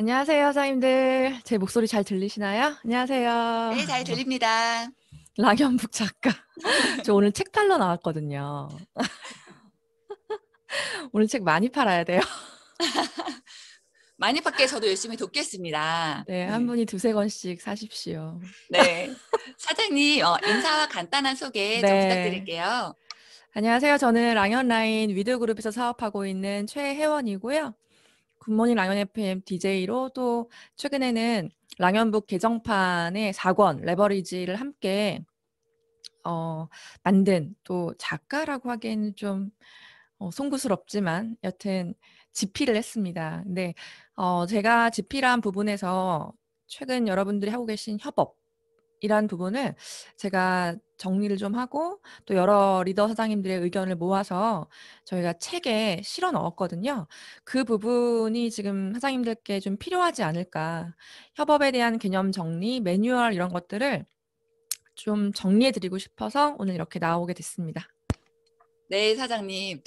안녕하세요, 사장님들. 제 목소리 잘 들리시나요? 안녕하세요. 네, 잘 들립니다. 랑현북 작가. 저 오늘 책 팔러 나왔거든요. 오늘 책 많이 팔아야 돼요. 많이 밖에 저도 열심히 돕겠습니다. 네, 한 네. 분이 두세 권씩 사십시오. 네. 사장님, 인사와 간단한 소개 좀 네. 부탁드릴게요. 안녕하세요. 저는 랑현라인 위드그룹에서 사업하고 있는 최혜원이고요. 굿모닝 랑현 FM DJ로 또 최근에는 랑현북 개정판의 4권 레버리지를 함께 만든 또 작가라고 하기에는 좀 송구스럽지만 여튼 집필을 했습니다. 근데 제가 집필한 부분에서 최근 여러분들이 하고 계신 협업이란 부분을 제가 정리를 좀 하고 또 여러 리더 사장님들의 의견을 모아서 저희가 책에 실어 넣었거든요. 그 부분이 지금 사장님들께 좀 필요하지 않을까. 협업에 대한 개념 정리, 매뉴얼 이런 것들을 좀 정리해 드리고 싶어서 오늘 이렇게 나오게 됐습니다. 네, 사장님.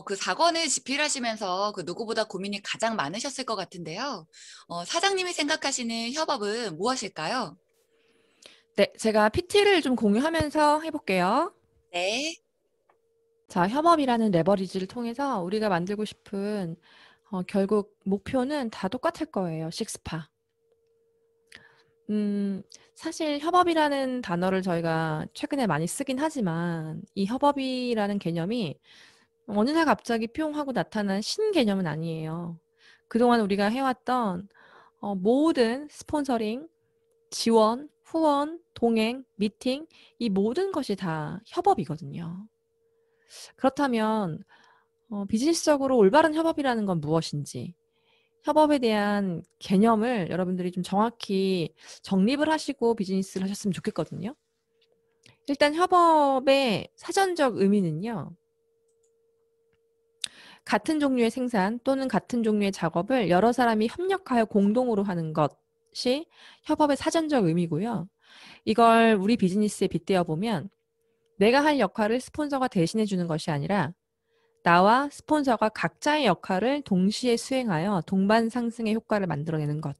그 사건을 집필하시면서 그 누구보다 고민이 가장 많으셨을 것 같은데요. 사장님이 생각하시는 협업은 무엇일까요? 네, 제가 PT를 좀 공유하면서 해볼게요. 네. 자, 협업이라는 레버리지를 통해서 우리가 만들고 싶은 결국 목표는 다 똑같을 거예요. 식스파. 음, 사실 협업이라는 단어를 저희가 최근에 많이 쓰긴 하지만 이 협업이라는 개념이 어느 날 갑자기 뿅 하고 나타난 신개념은 아니에요. 그동안 우리가 해왔던 모든 스폰서링, 지원, 후원, 동행, 미팅, 이 모든 것이 다 협업이거든요. 그렇다면 비즈니스적으로 올바른 협업이라는 건 무엇인지, 협업에 대한 개념을 여러분들이 좀 정확히 정립을 하시고 비즈니스를 하셨으면 좋겠거든요. 일단 협업의 사전적 의미는요. 같은 종류의 생산 또는 같은 종류의 작업을 여러 사람이 협력하여 공동으로 하는 것이 협업의 사전적 의미고요. 이걸 우리 비즈니스에 빗대어 보면 내가 할 역할을 스폰서가 대신해 주는 것이 아니라 나와 스폰서가 각자의 역할을 동시에 수행하여 동반 상승의 효과를 만들어내는 것.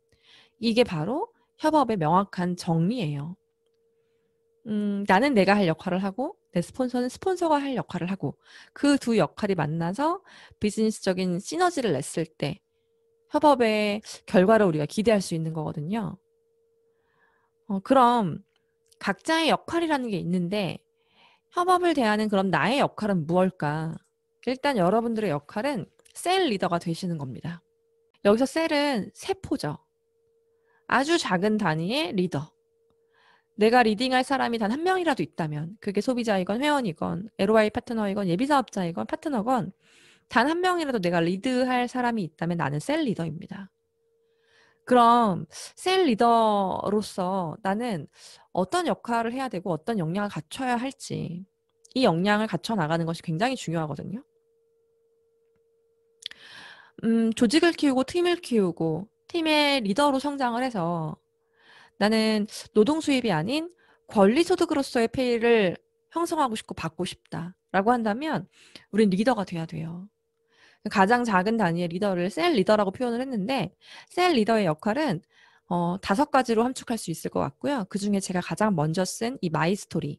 이게 바로 협업의 명확한 정리예요. 나는 내가 할 역할을 하고 내 스폰서는 스폰서가 할 역할을 하고 그 두 역할이 만나서 비즈니스적인 시너지를 냈을 때 협업의 결과를 우리가 기대할 수 있는 거거든요. 그럼 각자의 역할이라는 게 있는데 협업을 대하는 그럼 나의 역할은 무엇일까? 일단 여러분들의 역할은 셀 리더가 되시는 겁니다. 여기서 셀은 세포죠. 아주 작은 단위의 리더. 내가 리딩할 사람이 단 한 명이라도 있다면 그게 소비자이건 회원이건 LOI 파트너이건 예비사업자이건 파트너건 단 한 명이라도 내가 리드할 사람이 있다면 나는 셀 리더입니다. 그럼 셀 리더로서 나는 어떤 역할을 해야 되고 어떤 역량을 갖춰야 할지 이 역량을 갖춰 나가는 것이 굉장히 중요하거든요. 조직을 키우고 팀을 키우고 팀의 리더로 성장을 해서 나는 노동 수입이 아닌 권리 소득으로서의 페이를 형성하고 싶고 받고 싶다라고 한다면 우린 리더가 돼야 돼요. 가장 작은 단위의 리더를 셀 리더라고 표현을 했는데 셀 리더의 역할은 5가지로 함축할 수 있을 것 같고요. 그중에 제가 가장 먼저 쓴 이 마이 스토리.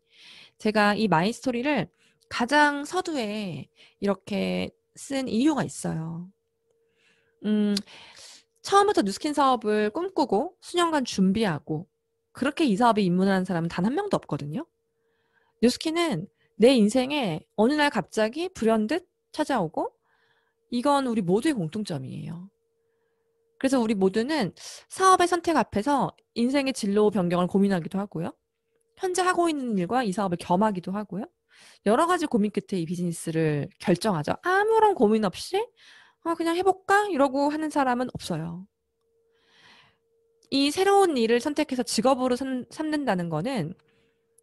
제가 이 마이 스토리를 가장 서두에 이렇게 쓴 이유가 있어요. 음, 처음부터 뉴스킨 사업을 꿈꾸고 수년간 준비하고 그렇게 이 사업에 입문하는 사람은 단 한 명도 없거든요. 뉴스킨은 내 인생에 어느 날 갑자기 불현듯 찾아오고 이건 우리 모두의 공통점이에요. 그래서 우리 모두는 사업의 선택 앞에서 인생의 진로 변경을 고민하기도 하고요. 현재 하고 있는 일과 이 사업을 겸하기도 하고요. 여러 가지 고민 끝에 이 비즈니스를 결정하죠. 아무런 고민 없이 그냥 해볼까? 이러고 하는 사람은 없어요. 이 새로운 일을 선택해서 직업으로 삼는다는 거는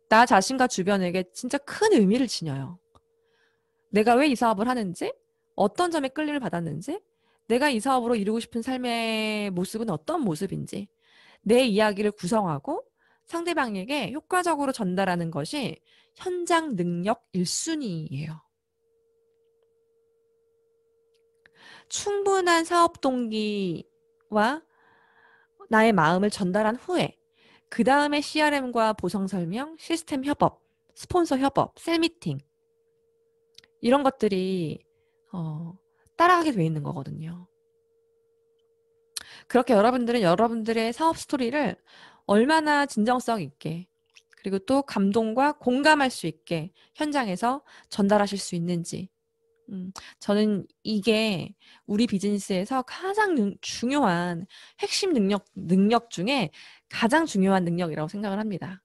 나 자신과 주변에게 진짜 큰 의미를 지녀요. 내가 왜 이 사업을 하는지, 어떤 점에 끌림을 받았는지, 내가 이 사업으로 이루고 싶은 삶의 모습은 어떤 모습인지, 내 이야기를 구성하고 상대방에게 효과적으로 전달하는 것이 현장 능력 1순위예요. 충분한 사업 동기와 나의 마음을 전달한 후에 그 다음에 CRM과 보상 설명, 시스템 협업, 스폰서 협업, 셀 미팅 이런 것들이 따라가게 돼 있는 거거든요. 그렇게 여러분들은 여러분들의 사업 스토리를 얼마나 진정성 있게 그리고 또 감동과 공감할 수 있게 현장에서 전달하실 수 있는지 저는 이게 우리 비즈니스에서 가장 중요한 핵심 능력 중에 가장 중요한 능력이라고 생각을 합니다.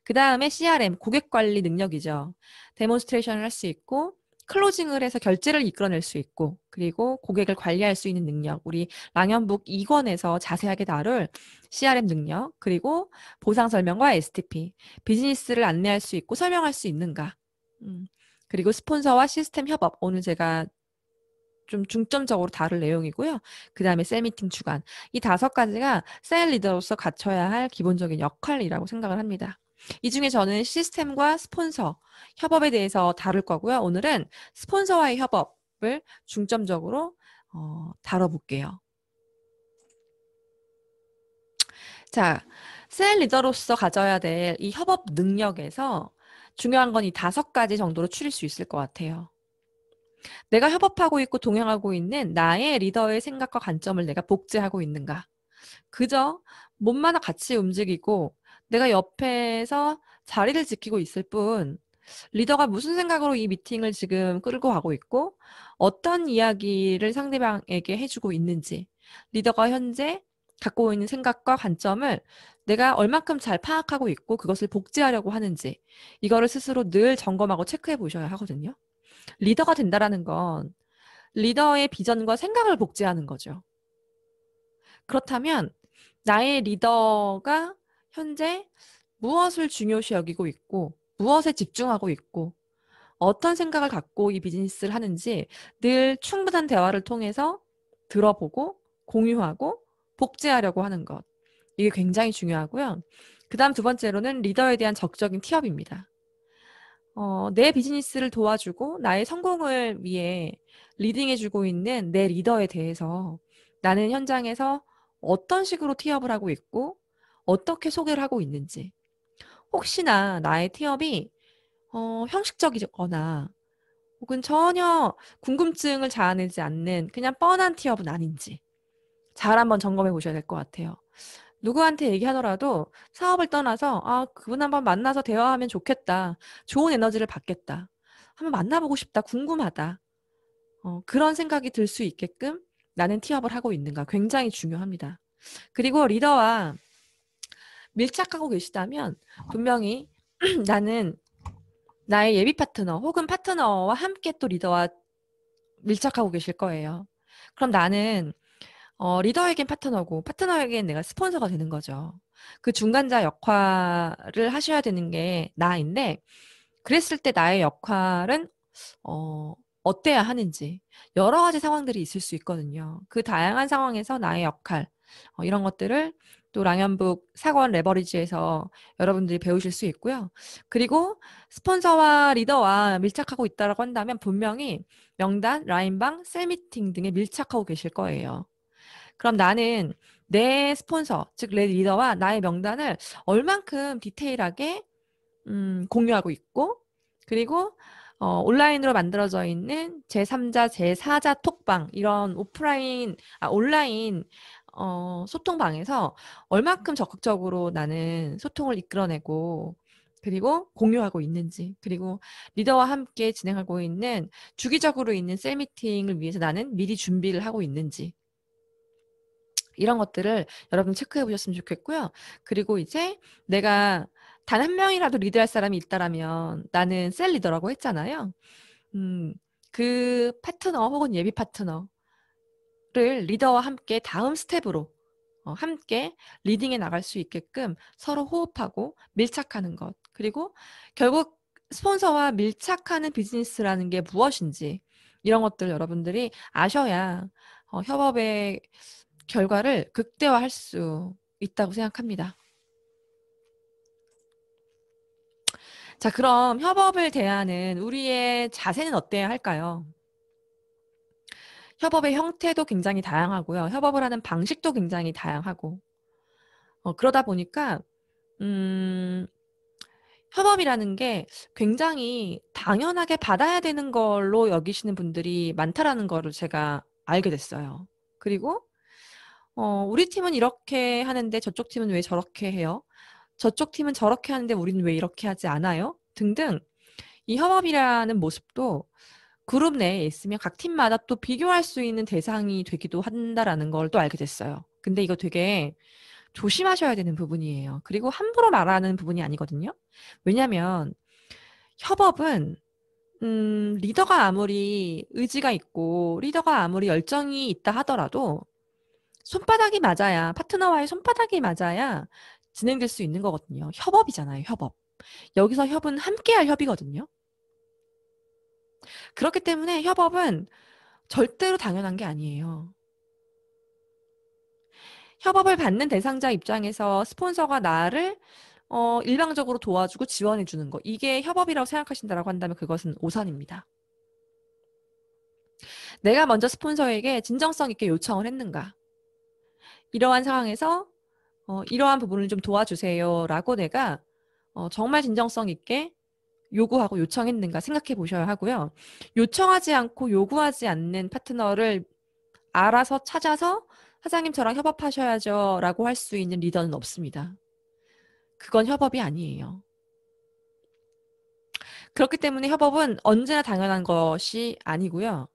그 다음에 CRM, 고객 관리 능력이죠. 데몬스트레이션을 할 수 있고, 클로징을 해서 결제를 이끌어낼 수 있고, 그리고 고객을 관리할 수 있는 능력. 우리 랑연북 2권에서 자세하게 다룰 CRM 능력, 그리고 보상 설명과 STP, 비즈니스를 안내할 수 있고 설명할 수 있는가. 그리고 스폰서와 시스템 협업. 오늘 제가 좀 중점적으로 다룰 내용이고요. 그 다음에 셀 미팅 주간. 이 5가지가 셀 리더로서 갖춰야 할 기본적인 역할이라고 생각을 합니다. 이 중에 저는 시스템과 스폰서 협업에 대해서 다룰 거고요. 오늘은 스폰서와의 협업을 중점적으로 다뤄볼게요. 자, 셀 리더로서 가져야 될 이 협업 능력에서 중요한 건 이 5가지 정도로 추릴 수 있을 것 같아요. 내가 협업하고 있고 동행하고 있는 나의 리더의 생각과 관점을 내가 복제하고 있는가? 그저 몸마다 같이 움직이고 내가 옆에서 자리를 지키고 있을 뿐 리더가 무슨 생각으로 이 미팅을 지금 끌고 가고 있고 어떤 이야기를 상대방에게 해주고 있는지 리더가 현재 갖고 있는 생각과 관점을 내가 얼만큼 잘 파악하고 있고 그것을 복제하려고 하는지 이거를 스스로 늘 점검하고 체크해 보셔야 하거든요. 리더가 된다라는 건 리더의 비전과 생각을 복제하는 거죠. 그렇다면 나의 리더가 현재 무엇을 중요시 여기고 있고 무엇에 집중하고 있고 어떤 생각을 갖고 이 비즈니스를 하는지 늘 충분한 대화를 통해서 들어보고 공유하고 복제하려고 하는 것. 이게 굉장히 중요하고요. 그 다음 2번째로는 리더에 대한 적극적인 티업입니다. 내 비즈니스를 도와주고 나의 성공을 위해 리딩해주고 있는 내 리더에 대해서 나는 현장에서 어떤 식으로 티업을 하고 있고 어떻게 소개를 하고 있는지 혹시나 나의 티업이 형식적이거나 혹은 전혀 궁금증을 자아내지 않는 그냥 뻔한 티업은 아닌지 잘 한번 점검해 보셔야 될 것 같아요. 누구한테 얘기하더라도 사업을 떠나서 그분 한번 만나서 대화하면 좋겠다. 좋은 에너지를 받겠다. 한번 만나보고 싶다. 궁금하다. 그런 생각이 들 수 있게끔 나는 티업을 하고 있는가 굉장히 중요합니다. 그리고 리더와 밀착하고 계시다면 분명히 나는 나의 예비 파트너 혹은 파트너와 함께 또 리더와 밀착하고 계실 거예요. 그럼 나는 리더에겐 파트너고 파트너에겐 내가 스폰서가 되는 거죠. 그 중간자 역할을 하셔야 되는 게 나인데 그랬을 때 나의 역할은 어때야 하는지 여러 가지 상황들이 있을 수 있거든요. 그 다양한 상황에서 나의 역할 이런 것들을 또 랑연북 사건 레버리지에서 여러분들이 배우실 수 있고요. 그리고 스폰서와 리더와 밀착하고 있다라고 한다면 분명히 명단, 라인방, 셀미팅 등에 밀착하고 계실 거예요. 그럼 나는 내 스폰서, 즉 내 리더와 나의 명단을 얼만큼 디테일하게 공유하고 있고 그리고 온라인으로 만들어져 있는 제3자, 제4자 톡방 이런 온라인 소통방에서 얼만큼 적극적으로 나는 소통을 이끌어내고 그리고 공유하고 있는지 그리고 리더와 함께 진행하고 있는 주기적으로 있는 셀 미팅을 위해서 나는 미리 준비를 하고 있는지 이런 것들을 여러분 체크해 보셨으면 좋겠고요. 그리고 이제 내가 단 한 명이라도 리드할 사람이 있다라면 나는 셀 리더라고 했잖아요. 음, 그 파트너 혹은 예비 파트너를 리더와 함께 다음 스텝으로 함께 리딩해 나갈 수 있게끔 서로 호흡하고 밀착하는 것. 그리고 결국 스폰서와 밀착하는 비즈니스라는 게 무엇인지 이런 것들 여러분들이 아셔야 협업의 결과를 극대화할 수 있다고 생각합니다. 자, 그럼 협업을 대하는 우리의 자세는 어때야 할까요? 협업의 형태도 굉장히 다양하고요. 협업을 하는 방식도 굉장히 다양하고 그러다 보니까 협업이라는 게 굉장히 당연하게 받아야 되는 걸로 여기시는 분들이 많다라는 거를 제가 알게 됐어요. 그리고 우리 팀은 이렇게 하는데 저쪽 팀은 왜 저렇게 해요? 저쪽 팀은 저렇게 하는데 우리는 왜 이렇게 하지 않아요? 등등 이 협업이라는 모습도 그룹 내에 있으면 각 팀마다 또 비교할 수 있는 대상이 되기도 한다라는 걸 또 알게 됐어요. 근데 이거 되게 조심하셔야 되는 부분이에요. 그리고 함부로 말하는 부분이 아니거든요. 왜냐면 협업은 리더가 아무리 의지가 있고 리더가 아무리 열정이 있다 하더라도 손바닥이 맞아야 파트너와의 손바닥이 맞아야 진행될 수 있는 거거든요. 협업이잖아요, 협업. 여기서 협은 함께할 협이거든요. 그렇기 때문에 협업은 절대로 당연한 게 아니에요. 협업을 받는 대상자 입장에서 스폰서가 나를 일방적으로 도와주고 지원해 주는 거. 이게 협업이라고 생각하신다라고 한다면 그것은 오산입니다. 내가 먼저 스폰서에게 진정성 있게 요청을 했는가? 이러한 상황에서 이러한 부분을 좀 도와주세요라고 내가 정말 진정성 있게 요구하고 요청했는가 생각해 보셔야 하고요. 요청하지 않고 요구하지 않는 파트너를 알아서 찾아서 사장님 저랑 협업하셔야죠 라고 할 수 있는 리더는 없습니다. 그건 협업이 아니에요. 그렇기 때문에 협업은 언제나 당연한 것이 아니고요.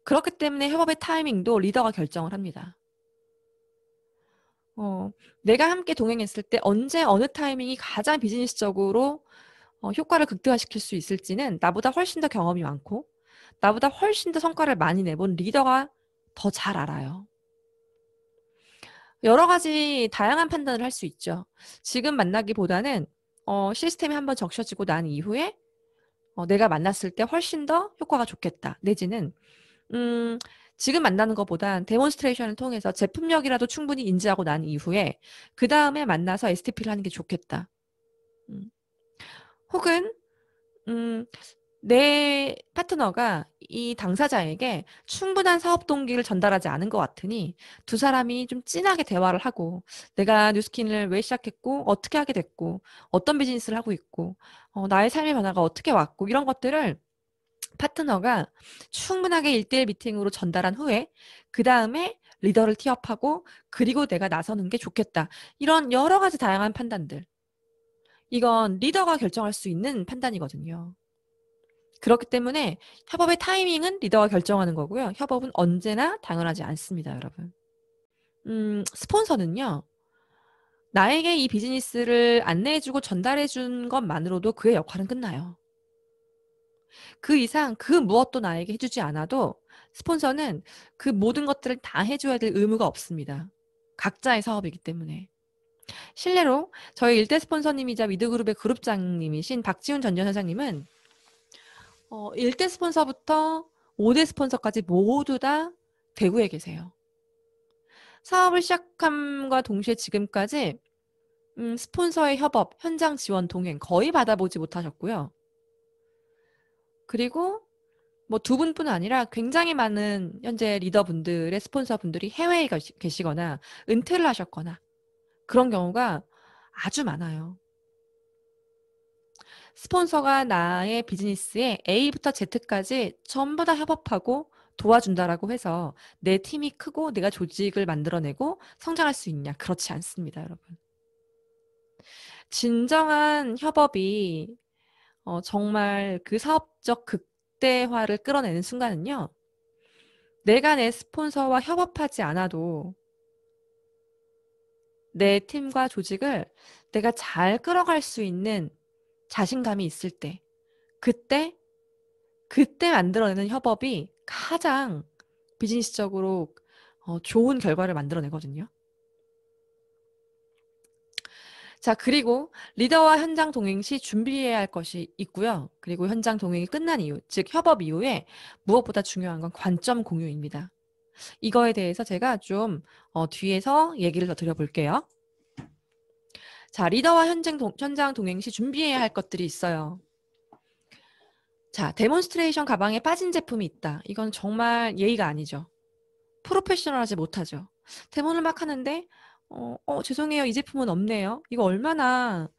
그렇기 때문에 협업의 타이밍도 리더가 결정을 합니다. 내가 함께 동행했을 때 언제 어느 타이밍이 가장 비즈니스적으로 효과를 극대화시킬 수 있을지는 나보다 훨씬 더 경험이 많고 나보다 훨씬 더 성과를 많이 내본 리더가 더 잘 알아요. 여러 가지 다양한 판단을 할 수 있죠. 지금 만나기보다는 시스템이 한번 적셔지고 난 이후에 내가 만났을 때 훨씬 더 효과가 좋겠다. 내지는 지금 만나는 것보단 데몬스트레이션을 통해서 제품력이라도 충분히 인지하고 난 이후에 그 다음에 만나서 STP를 하는 게 좋겠다. 음, 혹은 내 파트너가 이 당사자에게 충분한 사업 동기를 전달하지 않은 것 같으니 두 사람이 좀 진하게 대화를 하고 내가 뉴스킨을 왜 시작했고 어떻게 하게 됐고 어떤 비즈니스를 하고 있고 나의 삶의 변화가 어떻게 왔고 이런 것들을 파트너가 충분하게 1대1 미팅으로 전달한 후에 그 다음에 리더를 티업하고 그리고 내가 나서는 게 좋겠다. 이런 여러 가지 다양한 판단들. 이건 리더가 결정할 수 있는 판단이거든요. 그렇기 때문에 협업의 타이밍은 리더가 결정하는 거고요. 협업은 언제나 당연하지 않습니다, 여러분. 스폰서는요. 나에게 이 비즈니스를 안내해주고 전달해준 것만으로도 그의 역할은 끝나요. 그 이상 그 무엇도 나에게 해주지 않아도 스폰서는 그 모든 것들을 다 해줘야 될 의무가 없습니다. 각자의 사업이기 때문에. 실례로 저희 일대 스폰서님이자 위드그룹의 그룹장님이신 박지훈 전전 사장님은 1대 스폰서부터 5대 스폰서까지 모두 다 대구에 계세요. 사업을 시작함과 동시에 지금까지 스폰서의 협업, 현장 지원, 동행 거의 받아보지 못하셨고요. 그리고 뭐 두 분뿐 아니라 굉장히 많은 현재 리더분들의 스폰서분들이 해외에 계시거나 은퇴를 하셨거나 그런 경우가 아주 많아요. 스폰서가 나의 비즈니스에 A부터 Z까지 전부 다 협업하고 도와준다라고 해서 내 팀이 크고 내가 조직을 만들어내고 성장할 수 있냐? 그렇지 않습니다, 여러분. 진정한 협업이 정말 그 사업적 극대화를 끌어내는 순간은요. 내가 내 스폰서와 협업하지 않아도 내 팀과 조직을 내가 잘 끌어갈 수 있는 자신감이 있을 때, 그때 만들어내는 협업이 가장 비즈니스적으로 좋은 결과를 만들어내거든요. 자, 그리고 리더와 현장 동행 시 준비해야 할 것이 있고요. 그리고 현장 동행이 끝난 이후, 즉 협업 이후에 무엇보다 중요한 건 관점 공유입니다. 이거에 대해서 제가 좀 뒤에서 얘기를 더 드려볼게요. 자, 리더와 현장 동행 시 준비해야 할 것들이 있어요. 자, 데몬스트레이션 가방에 빠진 제품이 있다. 이건 정말 예의가 아니죠. 프로페셔널하지 못하죠. 데몬을 막 하는데 죄송해요. 이 제품은 없네요. 이거 얼마나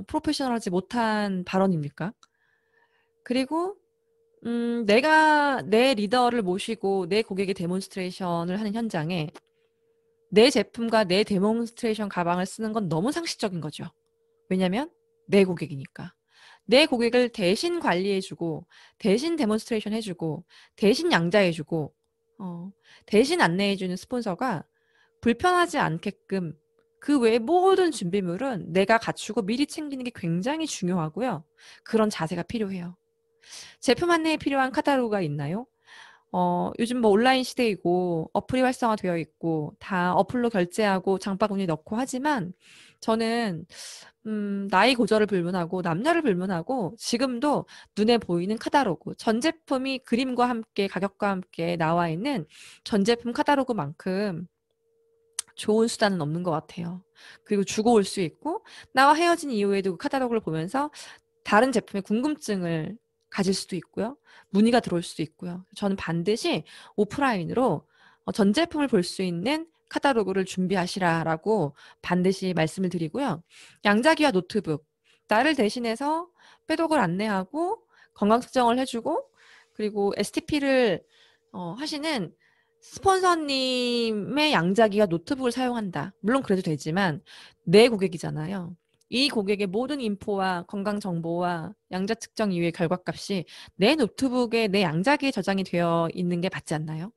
프로페셔널하지 못한 발언입니까? 그리고 내가 내 리더를 모시고 내 고객의 데몬스트레이션을 하는 현장에 내 제품과 내 데몬스트레이션 가방을 쓰는 건 너무 상식적인 거죠. 왜냐면 내 고객이니까. 내 고객을 대신 관리해주고, 대신 데몬스트레이션 해주고, 대신 양자해주고, 대신 안내해주는 스폰서가 불편하지 않게끔 그 외의 모든 준비물은 내가 갖추고 미리 챙기는 게 굉장히 중요하고요. 그런 자세가 필요해요. 제품 안내에 필요한 카탈로그가 있나요? 요즘 뭐 온라인 시대이고 어플이 활성화되어 있고 다 어플로 결제하고 장바구니 넣고 하지만 저는 나이 고저를 불문하고 남녀를 불문하고 지금도 눈에 보이는 카탈로그, 전 제품이 그림과 함께 가격과 함께 나와 있는 전 제품 카탈로그만큼 좋은 수단은 없는 것 같아요. 그리고 주고 올 수 있고 나와 헤어진 이후에도 그 카탈로그를 보면서 다른 제품의 궁금증을 가질 수도 있고요. 문의가 들어올 수도 있고요. 저는 반드시 오프라인으로 전 제품을 볼 수 있는 카탈로그를 준비하시라라고 반드시 말씀을 드리고요. 양자기와 노트북, 나를 대신해서 빼독을 안내하고 건강 측정을 해주고 그리고 STP를 하시는 스폰서님의 양자기와 노트북을 사용한다. 물론 그래도 되지만 내 고객이잖아요. 이 고객의 모든 인포와 건강 정보와 양자 측정 이후의 결과값이 내 노트북에 내 양자기에 저장이 되어 있는 게 맞지 않나요?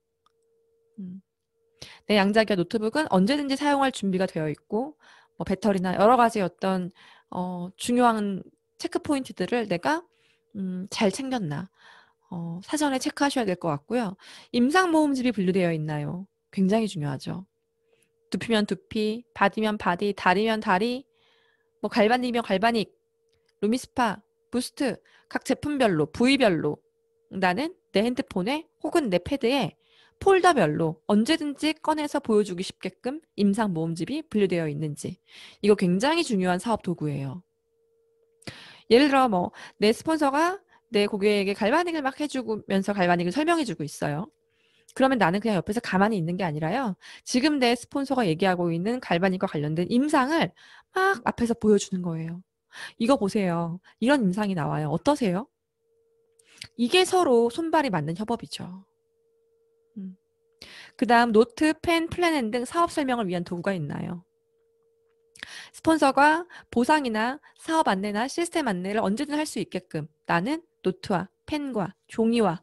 음. 내 양자기와 노트북은 언제든지 사용할 준비가 되어 있고 뭐 배터리나 여러 가지 어떤 중요한 체크 포인트들을 내가 잘 챙겼나 사전에 체크하셔야 될 것 같고요. 임상 모음집이 분류되어 있나요? 굉장히 중요하죠. 두피면 두피, 바디면 바디, 다리면 다리, 뭐 갈바닉이면 갈바닉, 루미스파, 부스트, 각 제품별로, 부위별로 나는 내 핸드폰에 혹은 내 패드에 폴더별로 언제든지 꺼내서 보여주기 쉽게끔 임상 모음집이 분류되어 있는지. 이거 굉장히 중요한 사업 도구예요. 예를 들어 뭐 내 스폰서가 내 고객에게 갈바닉을 막 해주면서 갈바닉을 설명해주고 있어요. 그러면 나는 그냥 옆에서 가만히 있는 게 아니라요. 지금 내 스폰서가 얘기하고 있는 갈바닉과 관련된 임상을 막 앞에서 보여주는 거예요. 이거 보세요. 이런 임상이 나와요. 어떠세요? 이게 서로 손발이 맞는 협업이죠. 음. 그다음 노트, 펜, 플래닛 등 사업 설명을 위한 도구가 있나요? 스폰서가 보상이나 사업 안내나 시스템 안내를 언제든 할 수 있게끔 나는 노트와 펜과 종이와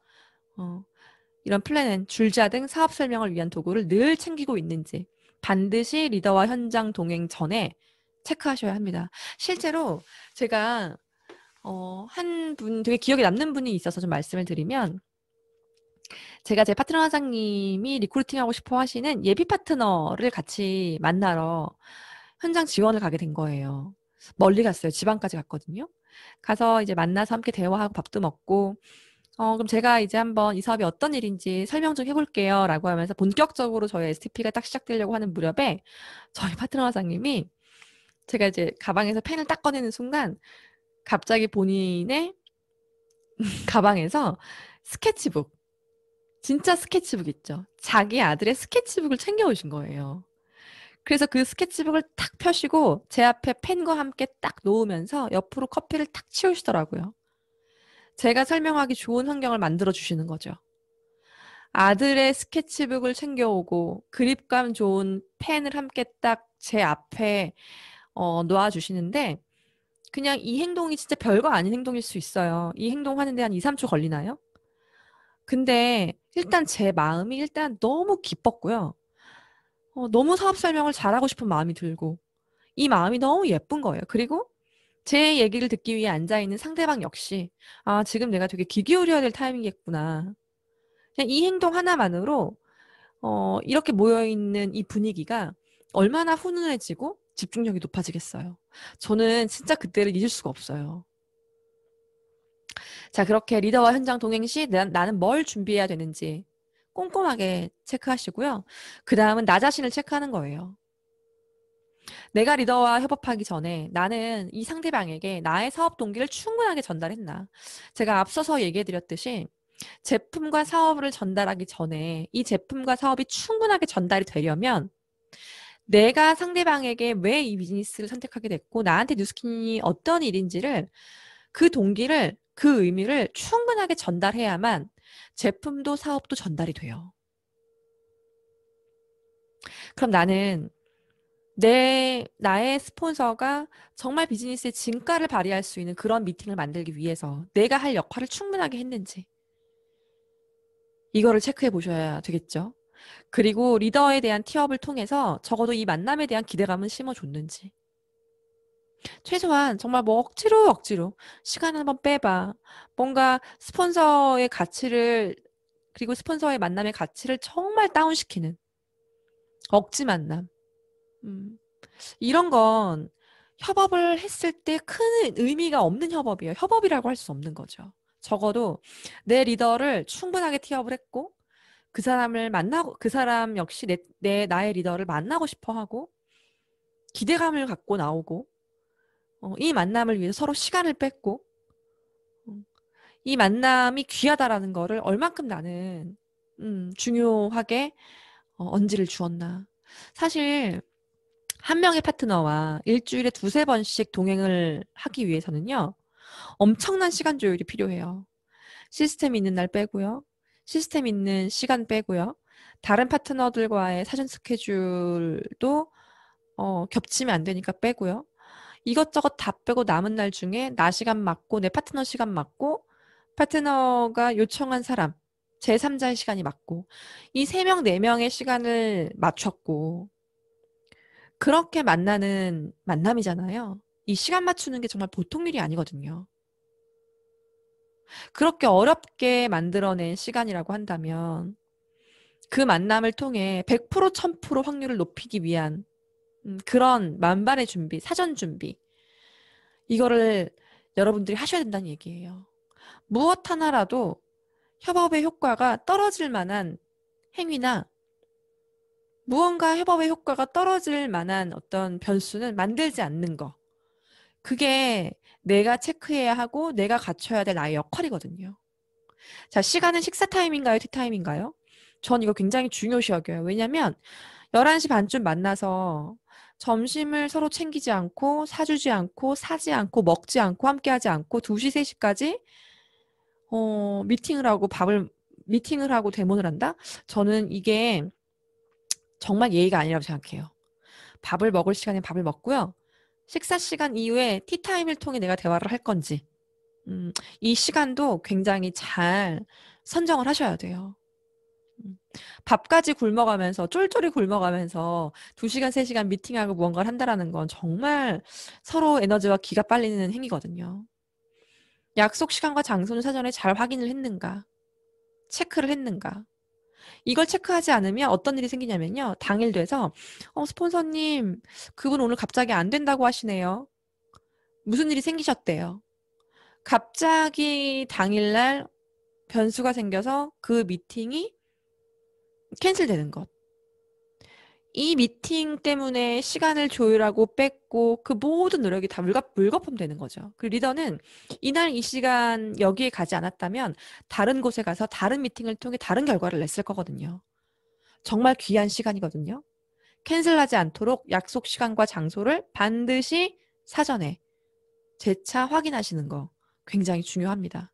이런 플래닛, 줄자 등 사업 설명을 위한 도구를 늘 챙기고 있는지 반드시 리더와 현장 동행 전에 체크하셔야 합니다. 실제로 제가 한 분 되게 기억에 남는 분이 있어서 좀 말씀을 드리면 제가 제 파트너 사장님이 리크루팅하고 싶어 하시는 예비 파트너를 같이 만나러 현장 지원을 가게 된 거예요. 멀리 갔어요. 지방까지 갔거든요. 가서 이제 만나서 함께 대화하고 밥도 먹고 그럼 제가 이제 한번 이 사업이 어떤 일인지 설명 좀 해볼게요. 라고 하면서 본격적으로 저희 STP가 딱 시작되려고 하는 무렵에 저희 파트너 사장님이 제가 이제 가방에서 펜을 딱 꺼내는 순간 갑자기 본인의 가방에서 스케치북, 진짜 스케치북 있죠. 자기 아들의 스케치북을 챙겨오신 거예요. 그래서 그 스케치북을 탁 펴시고 제 앞에 펜과 함께 딱 놓으면서 옆으로 커피를 탁 치우시더라고요. 제가 설명하기 좋은 환경을 만들어 주시는 거죠. 아들의 스케치북을 챙겨오고 그립감 좋은 펜을 함께 딱 제 앞에 놓아주시는데 그냥 이 행동이 진짜 별거 아닌 행동일 수 있어요. 이 행동 하는데 한 2, 3초 걸리나요? 근데 일단 제 마음이 일단 너무 기뻤고요. 너무 사업 설명을 잘하고 싶은 마음이 들고 이 마음이 너무 예쁜 거예요. 그리고 제 얘기를 듣기 위해 앉아있는 상대방 역시 아, 지금 내가 되게 귀 기울여야 될 타이밍이겠구나. 그냥 이 행동 하나만으로 이렇게 모여있는 이 분위기가 얼마나 훈훈해지고 집중력이 높아지겠어요. 저는 진짜 그때를 잊을 수가 없어요. 자, 그렇게 리더와 현장 동행 시 나는 뭘 준비해야 되는지 꼼꼼하게 체크하시고요. 그 다음은 나 자신을 체크하는 거예요. 내가 리더와 협업하기 전에 나는 이 상대방에게 나의 사업 동기를 충분하게 전달했나. 제가 앞서서 얘기해드렸듯이 제품과 사업을 전달하기 전에 이 제품과 사업이 충분하게 전달이 되려면 내가 상대방에게 왜 이 비즈니스를 선택하게 됐고 나한테 뉴스킨이 어떤 일인지를 그 동기를 그 의미를 충분하게 전달해야만 제품도 사업도 전달이 돼요. 그럼 나는 나의 스폰서가 정말 비즈니스의 진가를 발휘할 수 있는 그런 미팅을 만들기 위해서 내가 할 역할을 충분하게 했는지 이거를 체크해 보셔야 되겠죠. 그리고 리더에 대한 티업을 통해서 적어도 이 만남에 대한 기대감은 심어줬는지. 최소한 정말 뭐 억지로 시간 한번 빼봐. 뭔가 스폰서의 가치를 그리고 스폰서의 만남의 가치를 정말 다운시키는 억지 만남. 음, 이런 건 협업을 했을 때 큰 의미가 없는 협업이에요. 협업이라고 할 수 없는 거죠. 적어도 내 리더를 충분하게 티업을 했고 그 사람을 만나고 그 사람 역시 나의 리더를 만나고 싶어 하고 기대감을 갖고 나오고 이 만남을 위해서 서로 시간을 뺐고 이 만남이 귀하다라는 거를 얼만큼 나는 중요하게 언지를 주었나. 사실 한 명의 파트너와 일주일에 두세 번씩 동행을 하기 위해서는요. 엄청난 시간 조율이 필요해요. 시스템 있는 날 빼고요. 시스템 있는 시간 빼고요. 다른 파트너들과의 사전 스케줄도 겹치면 안 되니까 빼고요. 이것저것 다 빼고 남은 날 중에 나 시간 맞고 내 파트너 시간 맞고 파트너가 요청한 사람 제3자의 시간이 맞고 이 3명, 4명의 시간을 맞췄고 그렇게 만나는 만남이잖아요. 이 시간 맞추는 게 정말 보통 일이 아니거든요. 그렇게 어렵게 만들어낸 시간이라고 한다면 그 만남을 통해 100% 1000% 확률을 높이기 위한 그런 만반의 준비, 사전 준비 이거를 여러분들이 하셔야 된다는 얘기예요. 무엇 하나라도 협업의 효과가 떨어질 만한 행위나 무언가 협업의 효과가 떨어질 만한 어떤 변수는 만들지 않는 거. 그게 내가 체크해야 하고 내가 갖춰야 될 나의 역할이거든요. 자, 시간은 식사 타임인가요? 티타임인가요? 전 이거 굉장히 중요시 여겨요. 왜냐면 11시 반쯤 만나서 점심을 서로 챙기지 않고 사주지 않고 사지 않고 먹지 않고 함께하지 않고 2시, 3시까지 미팅을 하고 대모를 한다? 저는 이게 정말 예의가 아니라고 생각해요. 밥을 먹을 시간에 밥을 먹고요. 식사 시간 이후에 티타임을 통해 내가 대화를 할 건지, 이 시간도 굉장히 잘 선정을 하셔야 돼요. 음, 밥까지 굶어가면서, 쫄쫄이 굶어가면서 2시간, 3시간 미팅하고 무언가를 한다라는 건 정말 서로 에너지와 기가 빨리는 행위거든요. 약속 시간과 장소는 사전에 잘 확인을 했는가, 체크를 했는가. 이걸 체크하지 않으면 어떤 일이 생기냐면요. 당일 돼서, 스폰서님, 그분 오늘 갑자기 안 된다고 하시네요. 무슨 일이 생기셨대요. 갑자기 당일날 변수가 생겨서 그 미팅이 캔슬되는 것. 이 미팅 때문에 시간을 조율하고 뺐고 그 모든 노력이 다 물거품 되는 거죠. 그 리더는 이날 이 시간 여기에 가지 않았다면 다른 곳에 가서 다른 미팅을 통해 다른 결과를 냈을 거거든요. 정말 귀한 시간이거든요. 캔슬하지 않도록 약속 시간과 장소를 반드시 사전에 재차 확인하시는 거 굉장히 중요합니다.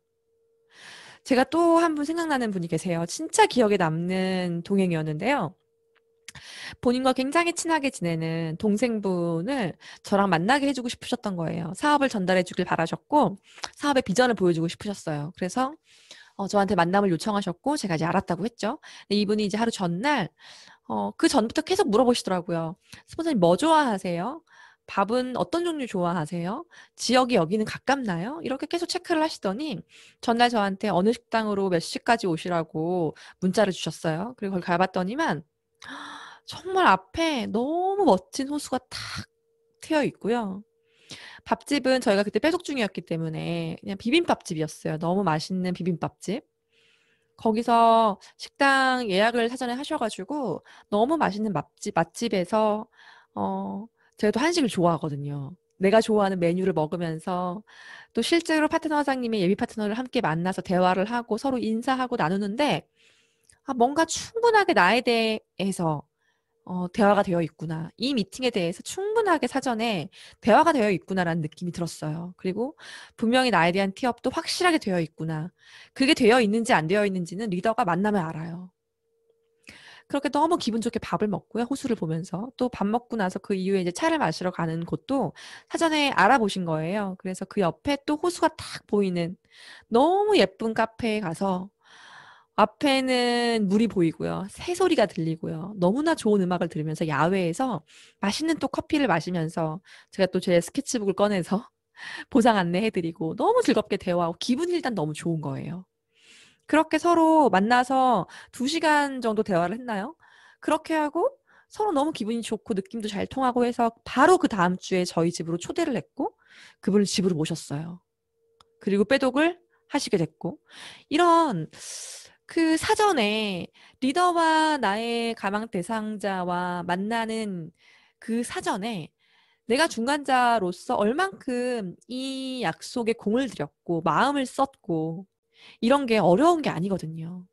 제가 또 한 분 생각나는 분이 계세요. 진짜 기억에 남는 동행이었는데요. 본인과 굉장히 친하게 지내는 동생분을 저랑 만나게 해주고 싶으셨던 거예요. 사업을 전달해 주길 바라셨고, 사업의 비전을 보여주고 싶으셨어요. 그래서 저한테 만남을 요청하셨고, 제가 이제 알았다고 했죠. 근데 이분이 이제 하루 전날, 그 전부터 계속 물어보시더라고요. 스폰서님 뭐 좋아하세요? 밥은 어떤 종류 좋아하세요? 지역이 여기는 가깝나요? 이렇게 계속 체크를 하시더니 전날 저한테 어느 식당으로 몇 시까지 오시라고 문자를 주셨어요. 그리고 거기 가봤더니만 정말 앞에 너무 멋진 호수가 탁 트여 있고요. 밥집은 저희가 그때 배속 중이었기 때문에 그냥 비빔밥집이었어요. 너무 맛있는 비빔밥집. 거기서 식당 예약을 사전에 하셔가지고 너무 맛있는 맛집에서 어, 제가 또 한식을 좋아하거든요. 내가 좋아하는 메뉴를 먹으면서 또 실제로 파트너 사장님의 예비 파트너를 함께 만나서 대화를 하고 서로 인사하고 나누는데 뭔가 충분하게 나에 대해서 대화가 되어 있구나. 이 미팅에 대해서 충분하게 사전에 대화가 되어 있구나라는 느낌이 들었어요. 그리고 분명히 나에 대한 티업도 확실하게 되어 있구나. 그게 되어 있는지 안 되어 있는지는 리더가 만나면 알아요. 그렇게 너무 기분 좋게 밥을 먹고요. 호수를 보면서. 또 밥 먹고 나서 그 이후에 이제 차를 마시러 가는 곳도 사전에 알아보신 거예요. 그래서 그 옆에 또 호수가 딱 보이는 너무 예쁜 카페에 가서 앞에는 물이 보이고요. 새소리가 들리고요. 너무나 좋은 음악을 들으면서 야외에서 맛있는 또 커피를 마시면서 제가 또 제 스케치북을 꺼내서 보상 안내해드리고 너무 즐겁게 대화하고 기분이 일단 너무 좋은 거예요. 그렇게 서로 만나서 2시간 정도 대화를 했나요? 그렇게 하고 서로 너무 기분이 좋고 느낌도 잘 통하고 해서 바로 그 다음 주에 저희 집으로 초대를 했고 그분을 집으로 모셨어요. 그리고 빼독을 하시게 됐고 이런 그 사전에 리더와 나의 가망 대상자와 만나는 그 사전에 내가 중간자로서 얼만큼 이 약속에 공을 들였고 마음을 썼고 이런 게 어려운 게 아니거든요.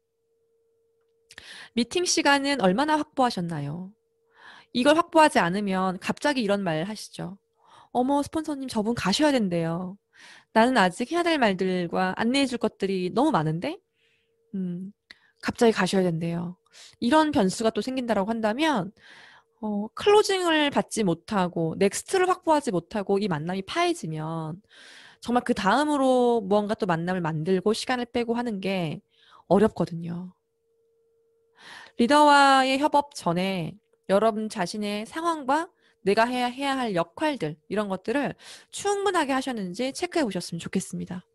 미팅 시간은 얼마나 확보하셨나요? 이걸 확보하지 않으면 갑자기 이런 말 하시죠. 어머, 스폰서님 저분 가셔야 된대요. 나는 아직 해야 될 말들과 안내해 줄 것들이 너무 많은데, 음, 갑자기 가셔야 된대요. 이런 변수가 또 생긴다라고 한다면, 클로징을 받지 못하고, 넥스트를 확보하지 못하고 이 만남이 파해지면, 정말 그 다음으로 무언가 또 만남을 만들고 시간을 빼고 하는 게 어렵거든요. 리더와의 협업 전에 여러분 자신의 상황과 내가 해야 할 역할들, 이런 것들을 충분하게 하셨는지 체크해 보셨으면 좋겠습니다.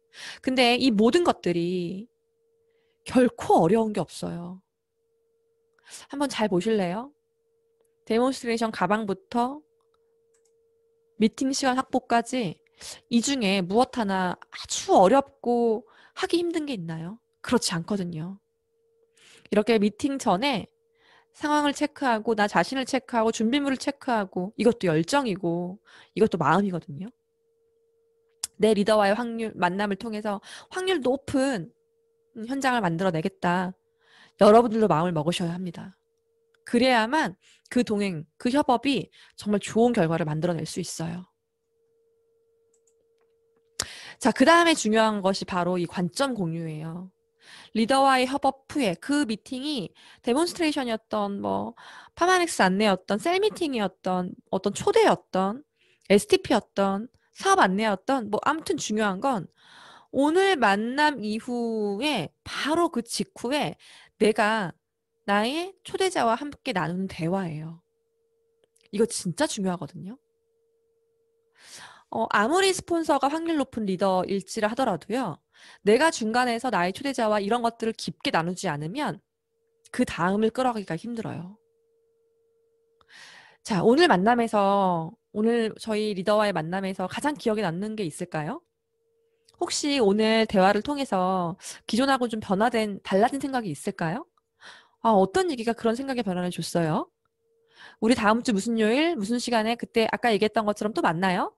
근데 이 모든 것들이 결코 어려운 게 없어요. 한번 잘 보실래요? 데몬스트레이션 가방부터 미팅 시간 확보까지 이 중에 무엇 하나 아주 어렵고 하기 힘든 게 있나요? 그렇지 않거든요. 이렇게 미팅 전에 상황을 체크하고 나 자신을 체크하고 준비물을 체크하고 이것도 열정이고 이것도 마음이거든요. 내 리더와의 만남을 통해서 확률 높은 현장을 만들어내겠다. 여러분들도 마음을 먹으셔야 합니다. 그래야만 그 동행, 그 협업이 정말 좋은 결과를 만들어낼 수 있어요. 자, 그 다음에 중요한 것이 바로 이 관점 공유예요. 리더와의 협업 후에 그 미팅이 데몬스트레이션이었던 뭐 파마넥스 안내였던 셀 미팅이었던 어떤 초대였던 STP였던 사업 안내였던 뭐 아무튼 중요한 건 오늘 만남 이후에 바로 그 직후에 내가 나의 초대자와 함께 나누는 대화예요. 이거 진짜 중요하거든요. 아무리 스폰서가 확률 높은 리더일지라 하더라도요. 내가 중간에서 나의 초대자와 이런 것들을 깊게 나누지 않으면 그 다음을 끌어가기가 힘들어요. 자, 오늘 저희 리더와의 만남에서 가장 기억에 남는 게 있을까요? 혹시 오늘 대화를 통해서 기존하고 좀 달라진 생각이 있을까요? 어떤 얘기가 그런 생각의 변화를 줬어요? 우리 다음 주 무슨 요일, 무슨 시간에 그때 아까 얘기했던 것처럼 또 만나요?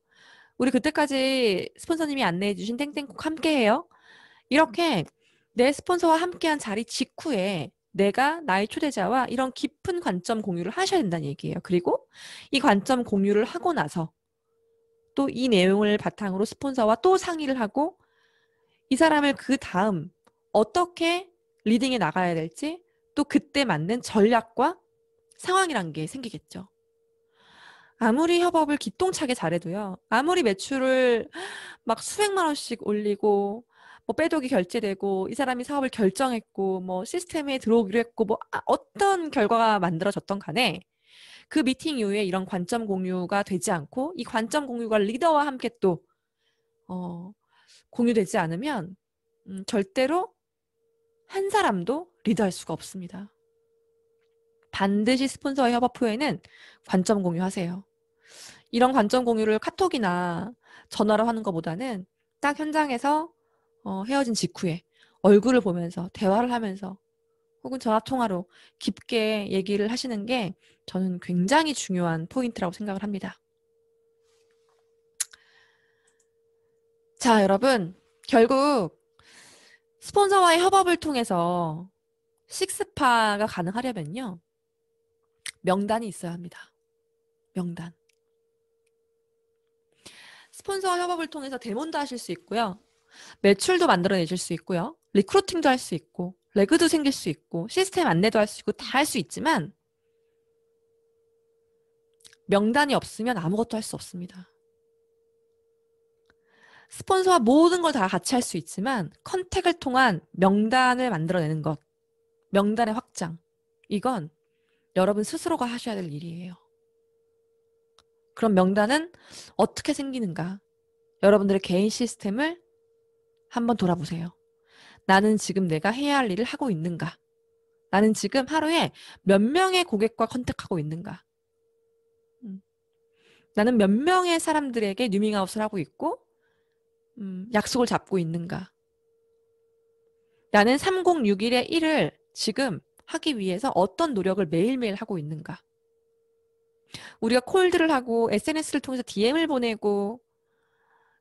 우리 그때까지 스폰서님이 안내해 주신 땡땡 꼭 함께 해요. 이렇게 내 스폰서와 함께한 자리 직후에 내가 나의 초대자와 이런 깊은 관점 공유를 하셔야 된다는 얘기예요. 그리고 이 관점 공유를 하고 나서 또 이 내용을 바탕으로 스폰서와 또 상의를 하고 이 사람을 그 다음 어떻게 리딩해 나가야 될지 또 그때 맞는 전략과 상황이란 게 생기겠죠. 아무리 협업을 기똥차게 잘해도요. 아무리 매출을 막 수백만 원씩 올리고 뭐 빼독이 결제되고 이 사람이 사업을 결정했고 뭐 시스템에 들어오기로 했고 뭐 어떤 결과가 만들어졌던 간에 그 미팅 이후에 이런 관점 공유가 되지 않고 이 관점 공유가 리더와 함께 또 어, 공유되지 않으면 절대로 한 사람도 리더할 수가 없습니다. 반드시 스폰서와 협업 후에는 관점 공유하세요. 이런 관점 공유를 카톡이나 전화로 하는 것보다는 딱 현장에서 헤어진 직후에 얼굴을 보면서 대화를 하면서 혹은 전화 통화로 깊게 얘기를 하시는 게 저는 굉장히 중요한 포인트라고 생각을 합니다. 자, 여러분. 결국 스폰서와의 협업을 통해서 식스파가 가능하려면요. 명단이 있어야 합니다. 명단. 스폰서와 협업을 통해서 데모도 하실 수 있고요. 매출도 만들어내실 수 있고요. 리크루팅도 할 수 있고, 레그도 생길 수 있고, 시스템 안내도 할 수 있고, 다 할 수 있지만, 명단이 없으면 아무것도 할 수 없습니다. 스폰서와 모든 걸 다 같이 할 수 있지만, 컨택을 통한 명단을 만들어내는 것, 명단의 확장, 이건 여러분 스스로가 하셔야 될 일이에요. 그럼 명단은 어떻게 생기는가? 여러분들의 개인 시스템을 한번 돌아보세요. 나는 지금 내가 해야 할 일을 하고 있는가? 나는 지금 하루에 몇 명의 고객과 컨택하고 있는가? 나는 몇 명의 사람들에게 뉴밍아웃을 하고 있고 약속을 잡고 있는가? 나는 3061의 1을 지금 하기 위해서 어떤 노력을 매일매일 하고 있는가? 우리가 콜드를 하고 SNS를 통해서 DM을 보내고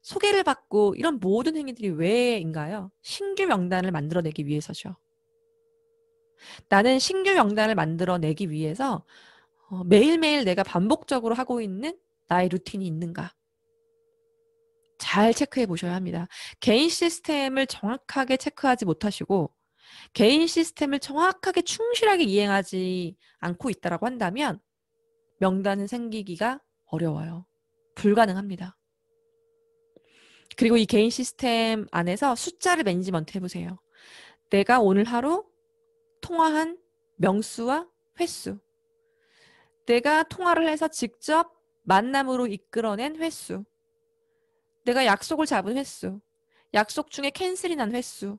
소개를 받고 이런 모든 행위들이 왜인가요? 신규 명단을 만들어내기 위해서죠. 나는 신규 명단을 만들어내기 위해서 매일매일 내가 반복적으로 하고 있는 나의 루틴이 있는가? 잘 체크해 보셔야 합니다. 개인 시스템을 정확하게 체크하지 못하시고 개인 시스템을 정확하게 충실하게 이행하지 않고 있다라고 한다면 명단은 생기기가 어려워요. 불가능합니다. 그리고 이 개인 시스템 안에서 숫자를 매니지먼트 해보세요. 내가 오늘 하루 통화한 명수와 횟수, 내가 통화를 해서 직접 만남으로 이끌어낸 횟수, 내가 약속을 잡은 횟수, 약속 중에 캔슬이 난 횟수,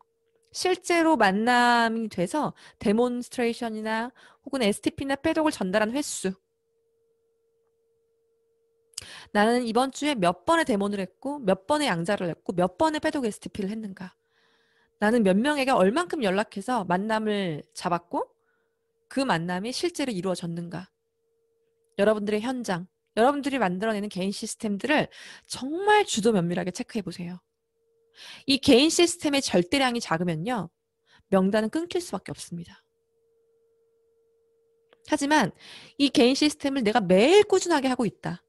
실제로 만남이 돼서 데몬스트레이션이나 혹은 STP나 패독을 전달한 횟수. 나는 이번 주에 몇 번의 데몬을 했고 몇 번의 양자를 했고 몇 번의 패독 STP를 했는가. 나는 몇 명에게 얼만큼 연락해서 만남을 잡았고 그 만남이 실제로 이루어졌는가. 여러분들의 현장, 여러분들이 만들어내는 개인 시스템들을 정말 주도 면밀하게 체크해 보세요. 이 개인 시스템의 절대량이 작으면요. 명단은 끊길 수밖에 없습니다. 하지만 이 개인 시스템을 내가 매일 꾸준하게 하고 있다.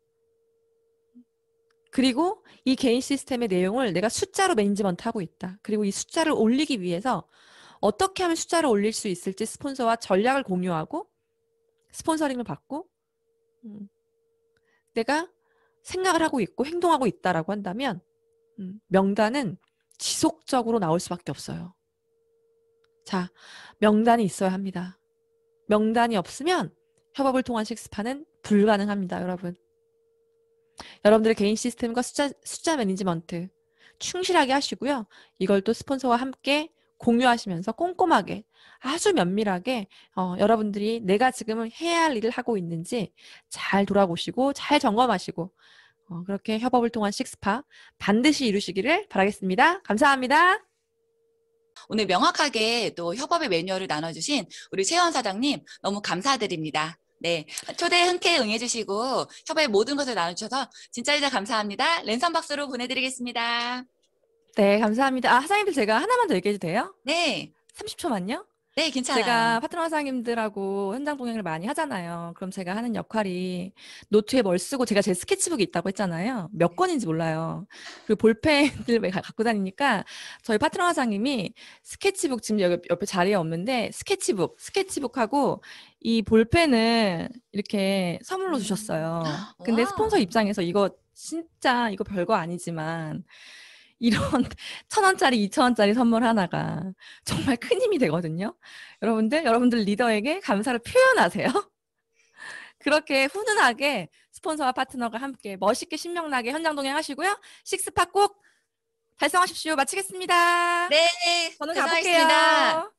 그리고 이 개인 시스템의 내용을 내가 숫자로 매니지먼트 하고 있다. 그리고 이 숫자를 올리기 위해서 어떻게 하면 숫자를 올릴 수 있을지 스폰서와 전략을 공유하고 스폰서링을 받고 내가 생각을 하고 있고 행동하고 있다라고 한다면 명단은 지속적으로 나올 수밖에 없어요. 자, 명단이 있어야 합니다. 명단이 없으면 협업을 통한 식스파는 불가능합니다, 여러분. 여러분들의 개인 시스템과 숫자 매니지먼트 충실하게 하시고요. 이걸 또 스폰서와 함께 공유하시면서 꼼꼼하게 아주 면밀하게 여러분들이 내가 지금 해야 할 일을 하고 있는지 잘 돌아보시고 잘 점검하시고 그렇게 협업을 통한 식스파 반드시 이루시기를 바라겠습니다. 감사합니다. 오늘 명확하게 또 협업의 매뉴얼을 나눠주신 우리 최현 사장님 너무 감사드립니다. 네, 초대 흔쾌히 응해주시고 협업의 모든 것을 나눠주셔서 진짜 감사합니다. 랜선 박수로 보내드리겠습니다. 네, 감사합니다. 아, 사장님들 제가 하나만 더 얘기해도 돼요? 네, 30초만요? 네, 괜찮아요. 제가 파트너 사장님들하고 현장 동행을 많이 하잖아요. 그럼 제가 하는 역할이 노트에 뭘 쓰고 제가 제 스케치북이 있다고 했잖아요. 몇 권인지 몰라요. 그리고 볼펜을 갖고 다니니까 저희 파트너 사장님이 스케치북 지금 여기 옆에 자리에 없는데 스케치북하고 이 볼펜을 이렇게 선물로 주셨어요. 근데 스폰서 와. 입장에서 이거 진짜 이거 별거 아니지만 이런 1,000원짜리, 2,000원짜리 선물 하나가 정말 큰 힘이 되거든요. 여러분들 리더에게 감사를 표현하세요. 그렇게 훈훈하게 스폰서와 파트너가 함께 멋있게 신명나게 현장 동행하시고요. 식스팍 꼭 달성하십시오. 마치겠습니다. 네, 저는 달성하겠습니다. 가볼게요.